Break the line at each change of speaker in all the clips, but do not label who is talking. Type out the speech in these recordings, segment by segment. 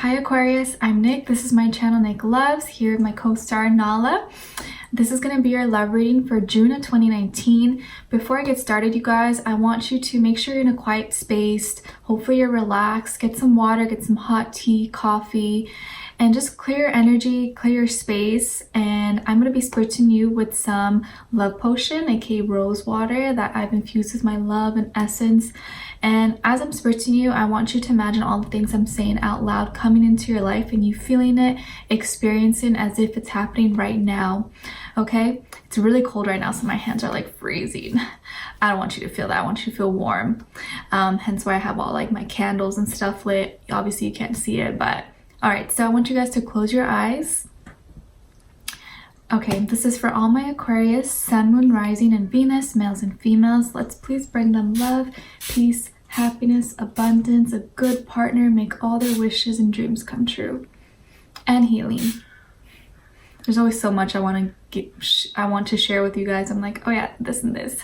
Hi Aquarius, I'm Nick. This is my channel Nick Loves, here with my co-star Nala. This is going to be your love reading for June of 2019. Before I get started, you guys, I want you to make sure you're in a quiet space. Hopefully you're relaxed. Get some water, get some hot tea, coffee, and just clear your energy, clear your space. And I'm going to be spritzing you with some love potion, aka rose water, that I've infused with my love and essence. And as I'm spritzing you, I want you to imagine all the things I'm saying out loud coming into your life and you feeling it, experiencing as if it's happening right now. Okay? It's really cold right now, so my hands are like freezing. I don't want you to feel that. I want you to feel warm. Hence why I have all like my candles and stuff lit. Obviously you can't see it, but all right. So I want you guys to close your eyes. Okay, this is for all my Aquarius, Sun, Moon, Rising, and Venus, males and females. Let's please bring them love, peace, happiness, abundance, a good partner, make all their wishes and dreams come true, and healing. There's always so much I want to share with you guys. I'm like, oh yeah, this and this.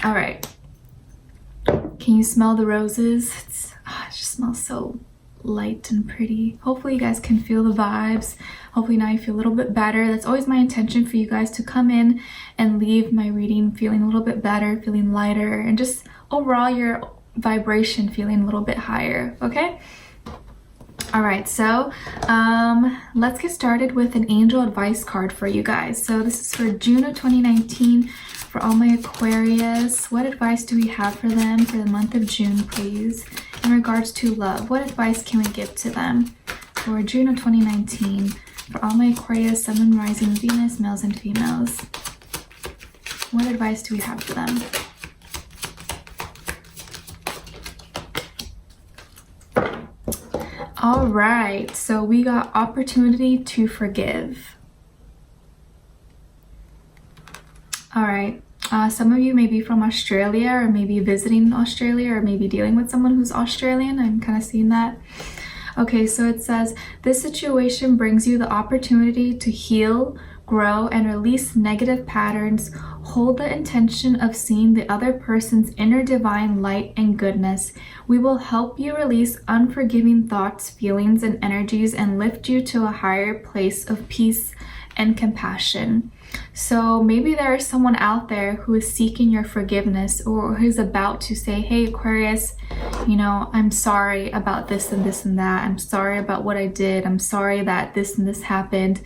All right. Can you smell the roses? It just smells so light and pretty. Hopefully you guys can feel the vibes. Hopefully now you feel a little bit better. That's always my intention, for you guys to come in and leave my reading feeling a little bit better, feeling lighter, and just overall your vibration feeling a little bit higher. Okay? All right, so let's get started with an angel advice card for you guys. So this is for June of 2019 for all my Aquarius. What advice do we have for them for the month of June, please? In regards to love, what advice can we give to them for June of 2019 for all my Aquarius, Sun, Moon, Rising, Venus, males and females? What advice do we have for them? All right, so we got opportunity to forgive. All right. Some of you may be from Australia, or maybe visiting Australia, or maybe dealing with someone who's Australian. I'm kind of seeing that. Okay, so it says, this situation brings you the opportunity to heal, grow, and release negative patterns. Hold the intention of seeing the other person's inner divine light and goodness. We will help you release unforgiving thoughts, feelings, and energies, and lift you to a higher place of peace and compassion. So maybe there is someone out there who is seeking your forgiveness, or who's about to say, hey Aquarius, you know, I'm sorry about this and this and that. I'm sorry about what I did. I'm sorry that this and this happened.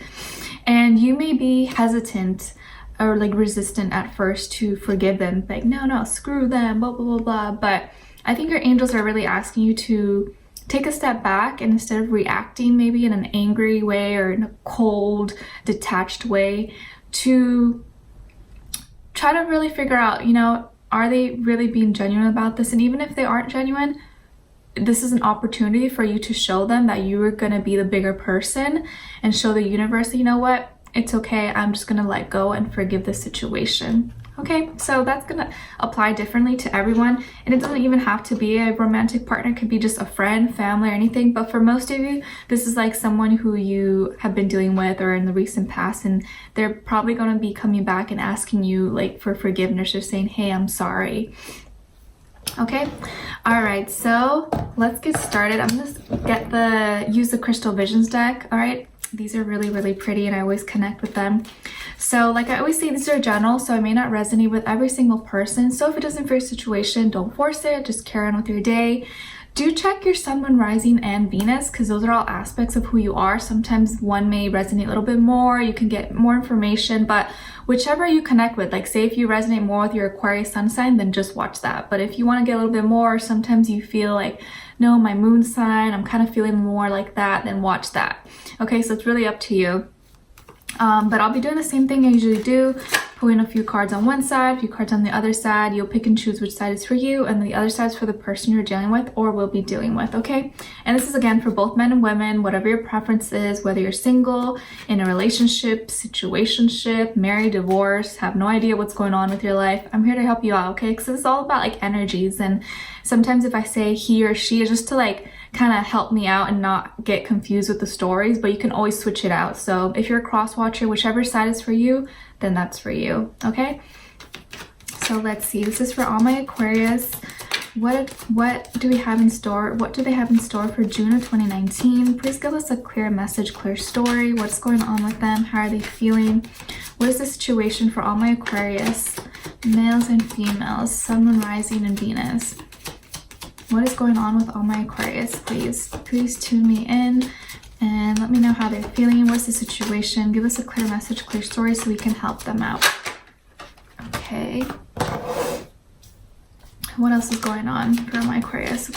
And you may be hesitant or like resistant at first to forgive them. Like, no, screw them, blah, blah, blah, blah. But I think your angels are really asking you to take a step back, and instead of reacting maybe in an angry way or in a cold, detached way, to try to really figure out, you know, are they really being genuine about this? And even if they aren't genuine, this is an opportunity for you to show them that you are going to be the bigger person and show the universe that, you know what, it's okay, I'm just going to let go and forgive the situation. Okay, so that's gonna apply differently to everyone, and it doesn't even have to be a romantic partner. It could be just a friend, family, or anything. But for most of you, this is like someone who you have been dealing with or in the recent past, and they're probably gonna be coming back and asking you like for forgiveness, or saying, hey, I'm sorry. Okay, all right, so let's get started. I'm gonna use the Crystal Visions deck. All right, these are really, really pretty, and I always connect with them. So like I always say, these are general, so I may not resonate with every single person. So if it doesn't fit your situation, don't force it. Just carry on with your day. Do check your Sun, Moon, Rising, and Venus, because those are all aspects of who you are. Sometimes one may resonate a little bit more. You can get more information, but whichever you connect with, like say if you resonate more with your Aquarius sun sign, then just watch that. But if you want to get a little bit more, sometimes you feel like, no, my moon sign, I'm kind of feeling more like that, then watch that. Okay, so it's really up to you. But I'll be doing the same thing I usually do, pulling a few cards on one side, a few cards on the other side. You'll pick and choose which side is for you, and the other side is for the person you're dealing with or will be dealing with, okay? And this is again for both men and women, whatever your preference is, whether you're single, in a relationship, situationship, married, divorced, have no idea what's going on with your life. I'm here to help you out, okay? Because it's all about like energies, and sometimes if I say he or she, is just to like kind of help me out and not get confused with the stories, but you can always switch it out. So if you're a cross watcher, whichever side is for you, then that's for you, okay? So let's see, this is for all my Aquarius, What do we have in store? What do they have in store for June of 2019? Please give us a clear message, clear story. What's going on with them? How are they feeling? What is the situation for all my Aquarius, males and females, Sun, Moon, Rising, and Venus? What is going on with all my Aquarius, please? Please tune me in and let me know how they're feeling. What's the situation? Give us a clear message, clear story so we can help them out. Okay. What else is going on for my Aquarius?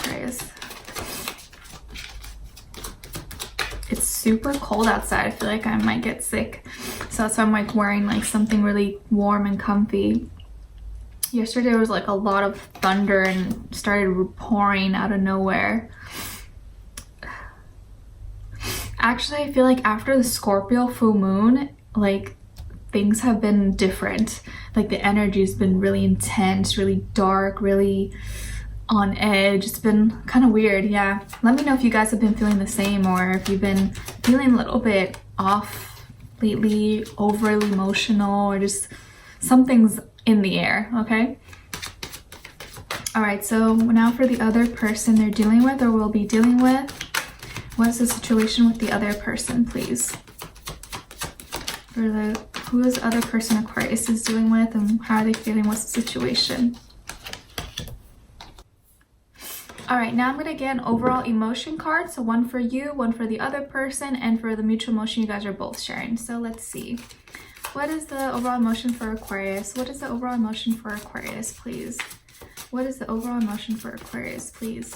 It's super cold outside. I feel like I might get sick. So that's why I'm like wearing like something really warm and comfy. Yesterday there was like a lot of thunder and started pouring out of nowhere. Actually, I feel like after the Scorpio full moon, like things have been different. Like the energy has been really intense, really dark, really on edge. It's been kind of weird. Yeah, let me know if you guys have been feeling the same or if you've been feeling a little bit off lately, overly emotional, or just something's in the air. Okay, all right, so now for the other person they're dealing with or will be dealing with. What is the situation with the other person, please? For the who is the other person Aquarius is dealing with and how are they feeling? What's the situation? All right, now I'm gonna get an overall emotion card. So one for you, one for the other person, and for the mutual emotion you guys are both sharing. So let's see. What is the overall emotion for Aquarius? What is the overall emotion for Aquarius, please? What is the overall emotion for Aquarius, please?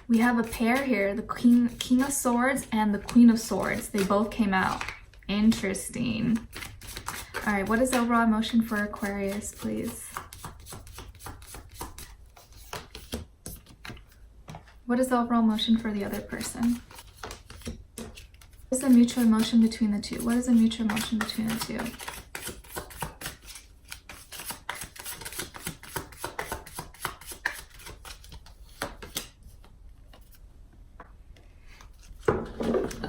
We have a pair here, the King of Swords and the Queen of Swords. They both came out. Interesting. All right, what is the overall emotion for Aquarius, please? What is the overall emotion for the other person? What is the mutual emotion between the two? What is the mutual emotion between the two?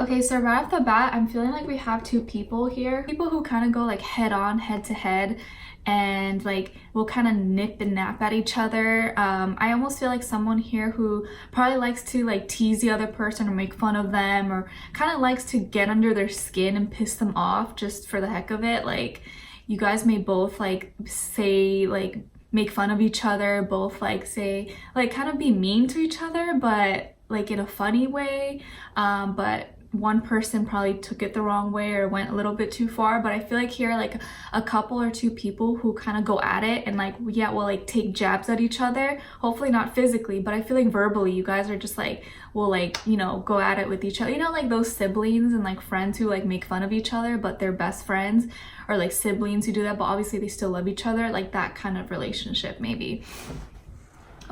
Okay, so right off the bat, I'm feeling like we have two people here. People who kind of go like head on, head to head, and like will kind of nip and nap at each other. I almost feel like someone here who probably likes to like tease the other person or make fun of them, or kind of likes to get under their skin and piss them off just for the heck of it. Like you guys may both like say like make fun of each other, both like say like kind of be mean to each other, but like in a funny way. But one person probably took it the wrong way or went a little bit too far. But I feel like here like a couple or two people who kind of go at it and like, yeah, will like take jabs at each other, hopefully not physically, but I feel like verbally you guys are just like will like, you know, go at it with each other, you know, like those siblings and like friends who like make fun of each other but they're best friends, or like siblings who do that but obviously they still love each other, like that kind of relationship maybe.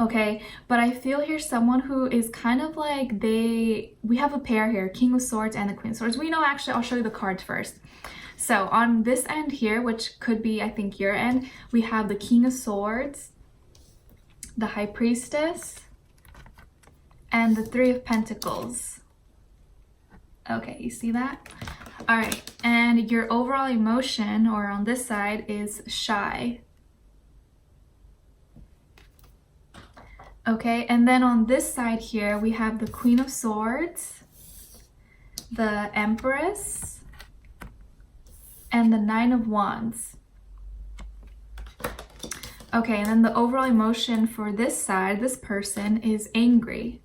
Okay, but I feel here someone who is kind of like we have a pair here, King of Swords and the Queen of Swords. We know, actually, I'll show you the cards first. So on this end here, which could be, I think, your end, we have the King of Swords, the High Priestess, and the Three of Pentacles. Okay, you see that? All right, and your overall emotion, or on this side, is shy. Okay, and then on this side here, we have the Queen of Swords, the Empress, and the Nine of Wands. Okay, and then the overall emotion for this side, this person, is angry.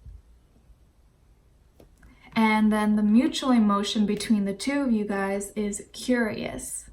And then the mutual emotion between the two of you guys is curious.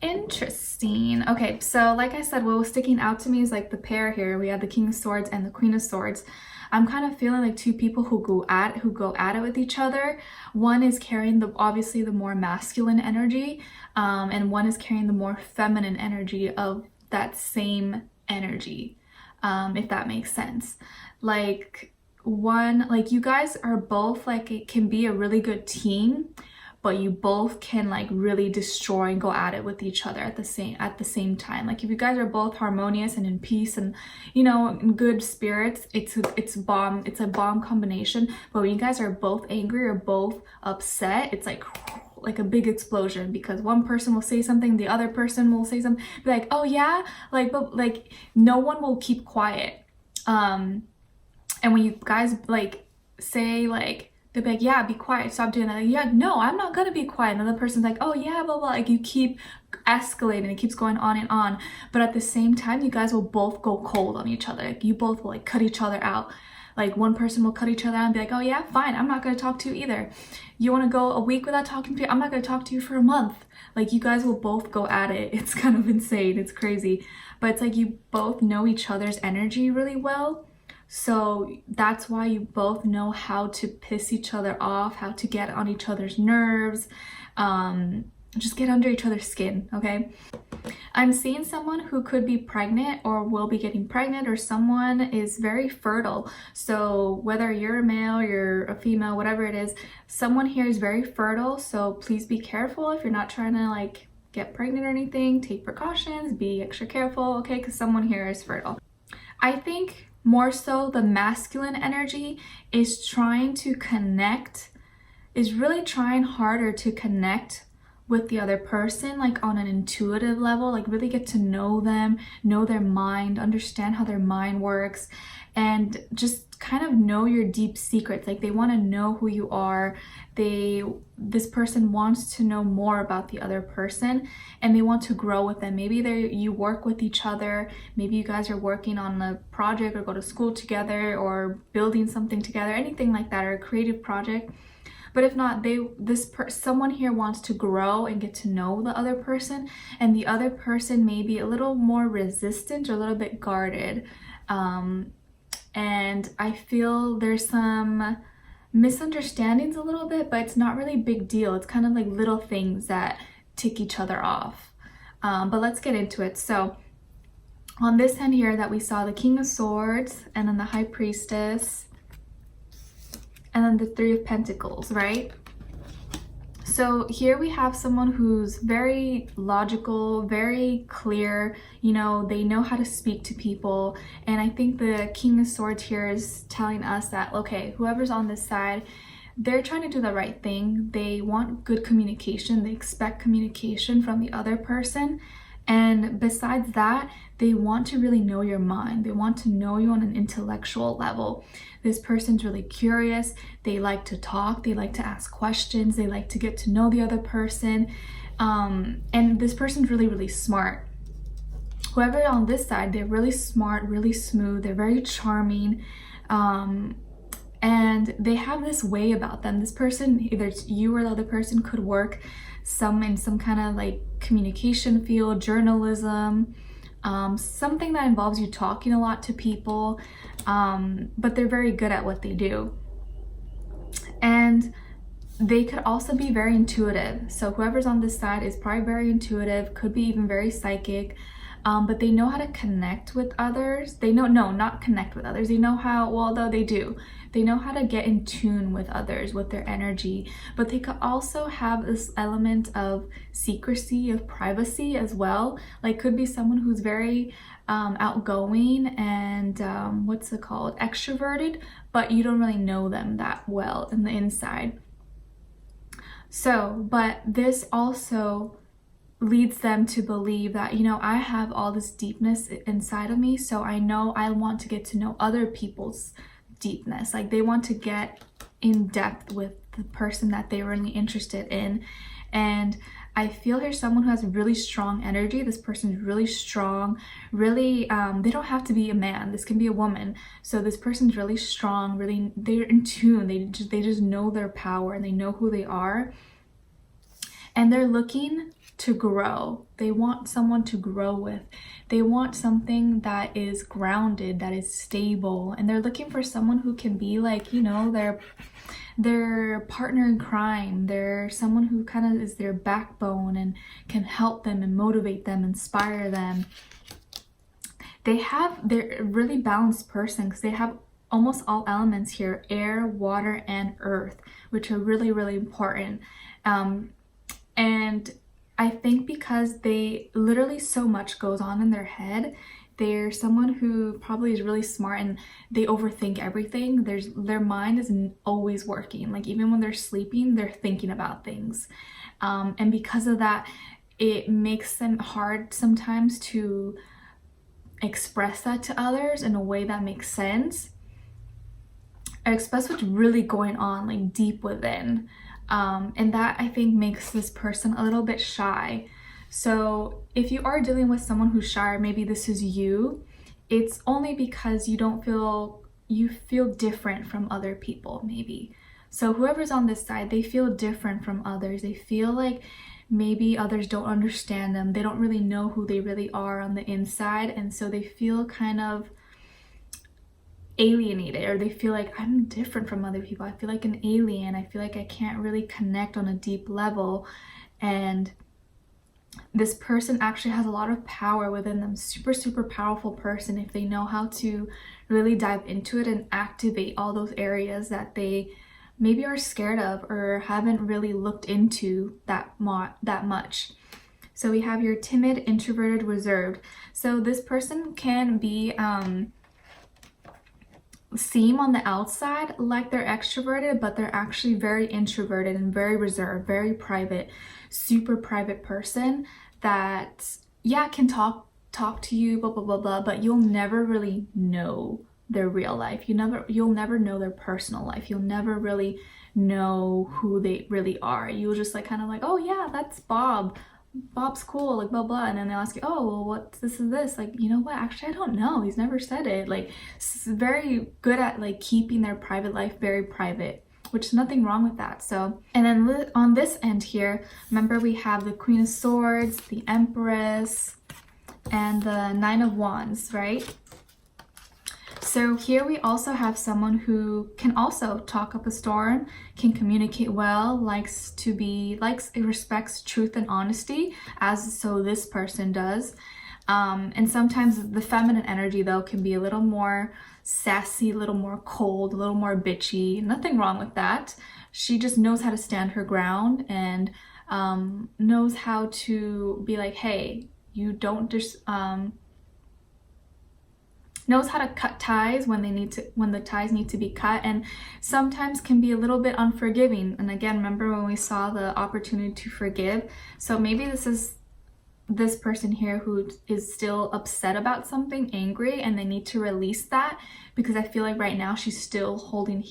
Interesting. Okay, so like I said, what was sticking out to me is like the pair here. We have the King of Swords and the Queen of Swords. I'm kind of feeling like two people who go at it with each other. One is carrying obviously the more masculine energy, and one is carrying the more feminine energy of that same energy, if that makes sense. Like you guys are both like, it can be a really good team, but you both can like really destroy and go at it with each other at the same time. Like if you guys are both harmonious and in peace and, you know, in good spirits, it's a bomb combination. But when you guys are both angry or both upset, it's like like a big explosion, because one person will say something, the other person will say something, be like, oh yeah, like, but like no one will keep quiet. And when you guys like say like, they'll be like, yeah, be quiet, stop doing that. Like, yeah, no, I'm not gonna be quiet. Another person's like, oh yeah, blah blah. Like you keep escalating, it keeps going on and on. But at the same time, you guys will both go cold on each other. Like you both will like cut each other out. Like one person will cut each other out and be like, oh yeah, fine, I'm not gonna talk to you either. You wanna go a week without talking to you? I'm not gonna talk to you for a month. Like you guys will both go at it. It's kind of insane, it's crazy. But it's like you both know each other's energy really well. So that's why you both know how to piss each other off, how to get on each other's nerves, just get under each other's skin, okay? I'm seeing someone who could be pregnant or will be getting pregnant, or someone is very fertile. So whether you're a male, you're a female, whatever it is, someone here is very fertile. So please be careful if you're not trying to like get pregnant or anything. Take precautions, be extra careful, okay? Because someone here is fertile. I think more so the masculine energy is trying to connect, is really trying harder to connect with the other person, like on an intuitive level, like really get to know them, know their mind, understand how their mind works, and just kind of know your deep secrets. Like they want to know who you are. This person wants to know more about the other person, and they want to grow with them. Maybe you work with each other, maybe you guys are working on a project or go to school together or building something together, anything like that, or a creative project. But if not, someone here wants to grow and get to know the other person, and the other person may be a little more resistant or a little bit guarded. And I feel there's some misunderstandings a little bit, but it's not really a big deal. It's kind of like little things that tick each other off. But let's get into it. So on this end here that we saw the King of Swords, and then the High Priestess, and then the Three of Pentacles, right? So here we have someone who's very logical, very clear, you know, they know how to speak to people. And I think the King of Swords here is telling us that, okay, whoever's on this side, they're trying to do the right thing. They want good communication. They expect communication from the other person. And besides that, they want to really know your mind. They want to know you on an intellectual level. This person's really curious. They like to talk. They like to ask questions. They like to get to know the other person. And this person's really, really smart. Whoever on this side, they're really smart, really smooth. They're very charming. And they have this way about them. This person, either it's you or the other person, could work in some kind of like communication field, journalism, something that involves you talking a lot to people, but they're very good at what they do. And they could also be very intuitive. So whoever's on this side is probably very intuitive, could be even very psychic, but they know how to connect with others. They know, no, not connect with others. They know how, well, though they do. They know how to get in tune with others, with their energy, but they could also have this element of secrecy, of privacy as well. Like could be someone who's very outgoing and what's it called? Extroverted, but you don't really know them that well in the inside. So, but this also leads them to believe that, you know, I have all this deepness inside of me, so I know I want to get to know other people's deepness. Like they want to get in depth with the person that they're really interested in. And I feel here's someone who has really strong energy. This person's really strong, really, they don't have to be a man. This can be a woman. So this person's really strong, really, they're in tune. They just know their power and they know who they are. And they're looking to grow. They want someone to grow with. They want something that is grounded, that is stable, and they're looking for someone who can be like, you know, their partner in crime. They're someone who kind of is their backbone and can help them and motivate them, inspire them. They're a really balanced person because they have almost all elements here: air, water, and earth, which are really, really important. And I think because they literally so much goes on in their head. They're someone who probably is really smart and they overthink everything. Their mind is always working. Like even when they're sleeping, they're thinking about things. And because of that, it makes them hard sometimes to express that to others in a way that makes sense. Express what's really going on, like deep within. And that I think makes this person a little bit shy. So if you are dealing with someone who's shy, or maybe this is you, it's only because you feel different from other people, maybe. So whoever's on this side, they feel different from others. They feel like maybe others don't understand them. They don't really know who they really are on the inside. And so they feel kind of alienated, or they feel like I'm different from other people. I feel like an alien. I feel like I can't really connect on a deep level. And this person actually has a lot of power within them. Super, super powerful person if they know how to really dive into it and activate all those areas that they maybe are scared of or haven't really looked into that much. So we have your timid, introverted, reserved. So this person can be seem on the outside like they're extroverted, but they're actually very introverted and very reserved, very private, super private person that, yeah, can talk to you, blah, blah, blah, blah, but you'll never really know their real life. You'll never know their personal life. You'll never really know who they really are. You'll just like kind of like, oh yeah, that's Bob. Bob's cool, like blah blah, and then they'll ask you, oh well, what this is this, like, you know what, actually I don't know, he's never said it. Like, very good at like keeping their private life very private, which is nothing wrong with that. So, and then on this end here, remember we have the Queen of Swords, the Empress, and the Nine of Wands, right? So here we also have someone who can also talk up a storm, can communicate well, respects truth and honesty, as so this person does. And sometimes the feminine energy though can be a little more sassy, a little more cold, a little more bitchy. Nothing wrong with that. She just knows how to stand her ground and knows how to be like, hey, you don't just knows how to cut ties when the ties need to be cut, and sometimes can be a little bit unforgiving. And again, remember when we saw the opportunity to forgive? So maybe this is this person here who is still upset about something, angry, and they need to release that, because I feel like right now she's still holding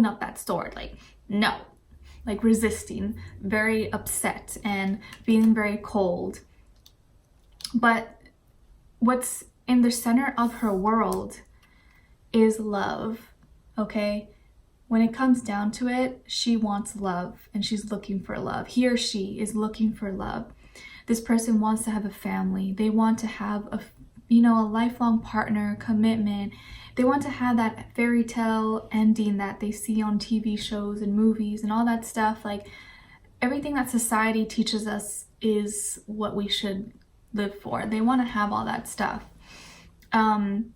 up that sword, like no, like resisting, very upset and being very cold. But what's in the center of her world is love, okay? When it comes down to it, she wants love and she's looking for love. He or she is looking for love. This person wants to have a family. They want to have a lifelong partner, commitment. They want to have that fairy tale ending that they see on TV shows and movies and all that stuff. Like everything that society teaches us is what we should live for. They want to have all that stuff. And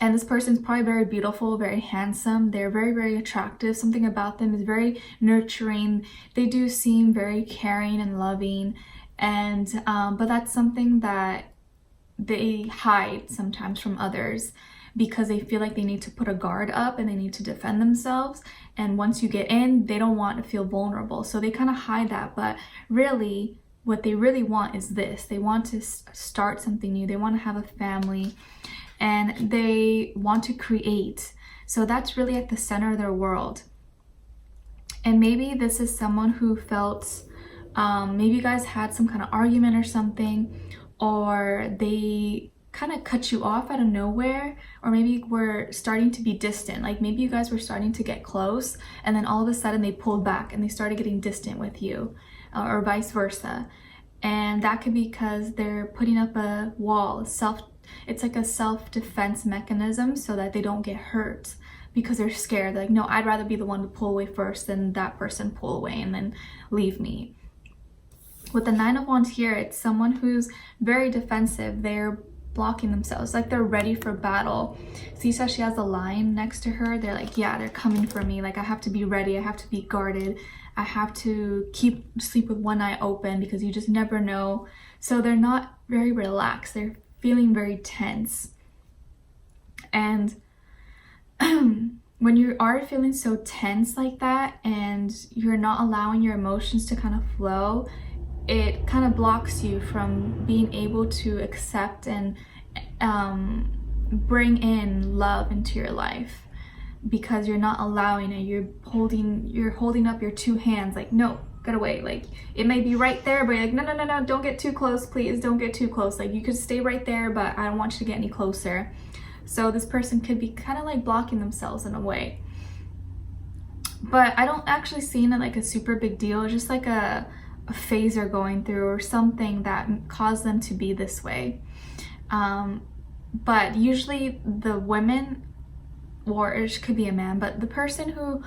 this person's probably very beautiful, very handsome. They're very, very attractive. Something about them is very nurturing. They do seem very caring and loving. And, but that's something that they hide sometimes from others because they feel like they need to put a guard up and they need to defend themselves. And once you get in, they don't want to feel vulnerable. So they kind of hide that. But really, what they really want is this. They want to start something new. They want to have a family and they want to create. So that's really at the center of their world. And maybe this is someone who felt, maybe you guys had some kind of argument or something, or they kind of cut you off out of nowhere, or maybe were starting to be distant. Like maybe you guys were starting to get close and then all of a sudden they pulled back and they started getting distant with you. Or vice versa. And that could be because they're putting up a wall, it's like a self-defense mechanism so that they don't get hurt because they're scared. Like, no, I'd rather be the one to pull away first than that person pull away and then leave me. With the Nine of Wands here, it's someone who's very defensive. They're blocking themselves, like they're ready for battle. See, so she has a lion next to her. They're like, yeah, they're coming for me. Like, I have to be ready. I have to be guarded. I have to sleep with one eye open because you just never know. So they're not very relaxed. They're feeling very tense. And when you are feeling so tense like that and you're not allowing your emotions to kind of flow, it kind of blocks you from being able to accept and bring in love into your life, because you're not allowing it. You're holding up your two hands like, no, get away. Like, it may be right there, but you're like, no, don't get too close, please, don't get too close. Like, you could stay right there, but I don't want you to get any closer. So this person could be kind of like blocking themselves in a way. But I don't actually see it like a super big deal, just like a phase they're going through or something that caused them to be this way. But usually the women, or it could be a man, but the person who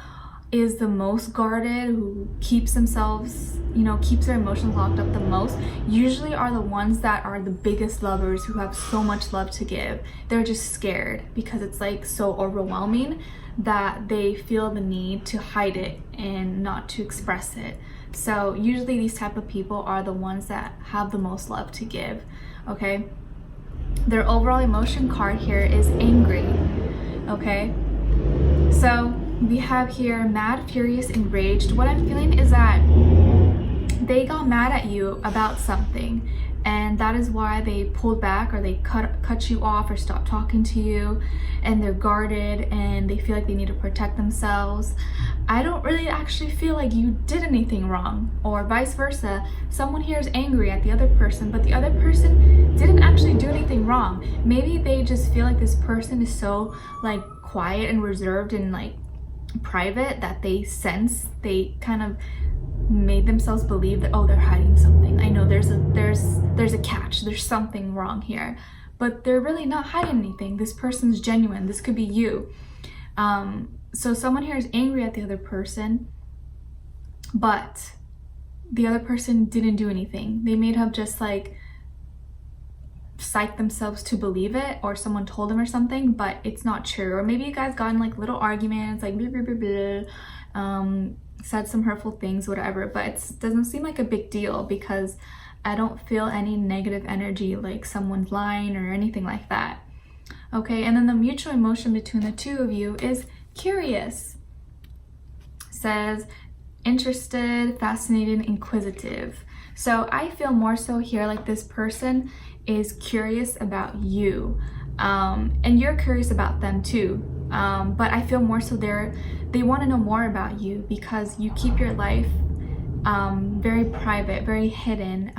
is the most guarded, who keeps themselves, keeps their emotions locked up the most, usually are the ones that are the biggest lovers, who have so much love to give. They're just scared because it's like so overwhelming that they feel the need to hide it and not to express it. So usually these type of people are the ones that have the most love to give, okay? Their overall emotion card here is angry, okay? So we have here mad, furious, enraged. What I'm feeling is that they got mad at you about something, and that is why they pulled back, or they cut you off, or stopped talking to you, and they're guarded and they feel like they need to protect themselves. I don't really actually feel like you did anything wrong, or vice versa. Someone here is angry at the other person, but the other person didn't actually do anything wrong. Maybe they just feel like this person is so like quiet and reserved and like private that they kind of made themselves believe that, oh, they're hiding something. I know there's a catch, there's something wrong here, but they're really not hiding anything. This person's genuine. This could be you. So someone here is angry at the other person, but the other person didn't do anything. They may have just like psyched themselves to believe it, or someone told them or something, but it's not true. Or maybe you guys got in like little arguments, like blah, blah, blah, blah, said some hurtful things, whatever, but it doesn't seem like a big deal because I don't feel any negative energy like someone's lying or anything like that. Okay, and then the mutual emotion between the two of you is curious. Says interested, fascinated, inquisitive. So I feel more so here like this person is curious about you, and you're curious about them too, but I feel more so they want to know more about you because you keep your life very private, very hidden.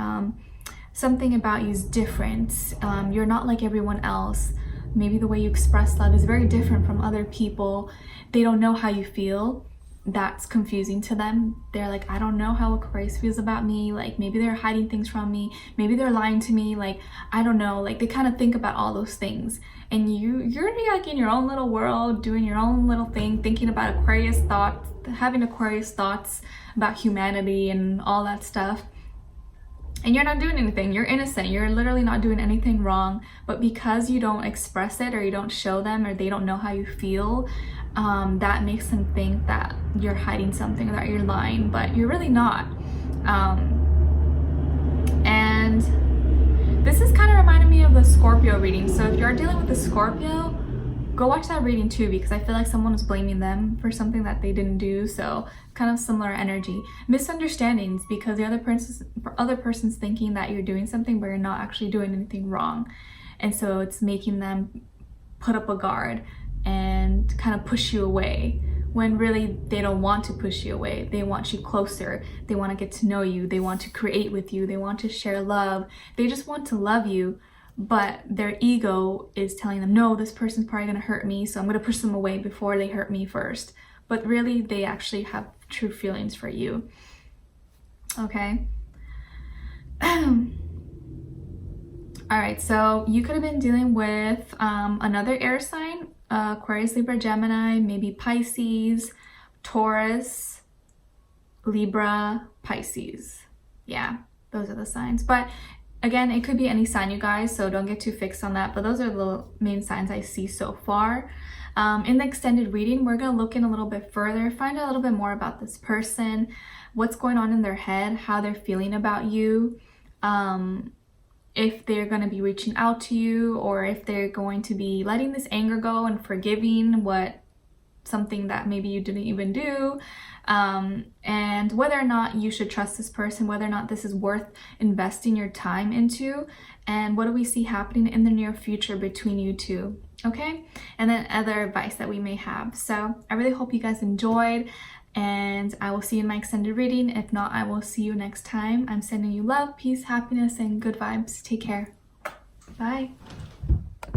Something about you is different. You're not like everyone else. Maybe the way you express love is very different from other people. They don't know how you feel. That's confusing to them. They're like, I don't know how Aquarius feels about me. Like, maybe they're hiding things from me. Maybe they're lying to me. Like, I don't know. Like, they kind of think about all those things. And you're like in your own little world, doing your own little thing, thinking about Aquarius thoughts, having Aquarius thoughts about humanity and all that stuff. And you're not doing anything. You're innocent. You're literally not doing anything wrong. But because you don't express it, or you don't show them, or they don't know how you feel, that makes them think that you're hiding something, or that you're lying, but you're really not. And this is kind of reminding me of the Scorpio reading. So if you're dealing with a Scorpio, go watch that reading too, because I feel like someone was blaming them for something that they didn't do. So kind of similar energy. Misunderstandings, because the other person's thinking that you're doing something, but you're not actually doing anything wrong. And so it's making them put up a guard and kind of push you away, when really they don't want to push you away. They want you closer. They want to get to know you. They want to create with you. They want to share love. They just want to love you, but their ego is telling them, no, this person's probably going to hurt me, so I'm going to push them away before they hurt me first. But really, they actually have true feelings for you. Okay? Alright, so you could have been dealing with another air sign, Aquarius, Libra, Gemini, maybe Pisces, Taurus, Libra, Pisces. Yeah, those are the signs. But Again, it could be any sign, you guys, so don't get too fixed on that, but those are the main signs I see so far. In the extended reading, we're going to look in a little bit further, find out a little bit more about this person, what's going on in their head, how they're feeling about you, if they're going to be reaching out to you, or if they're going to be letting this anger go and forgiving something that maybe you didn't even do, and whether or not you should trust this person, whether or not this is worth investing your time into, and what do we see happening in the near future between you two, okay? And then other advice that we may have. So I really hope you guys enjoyed, and I will see you in my extended reading. If not, I will see you next time. I'm sending you love, peace, happiness, and good vibes. Take care. Bye.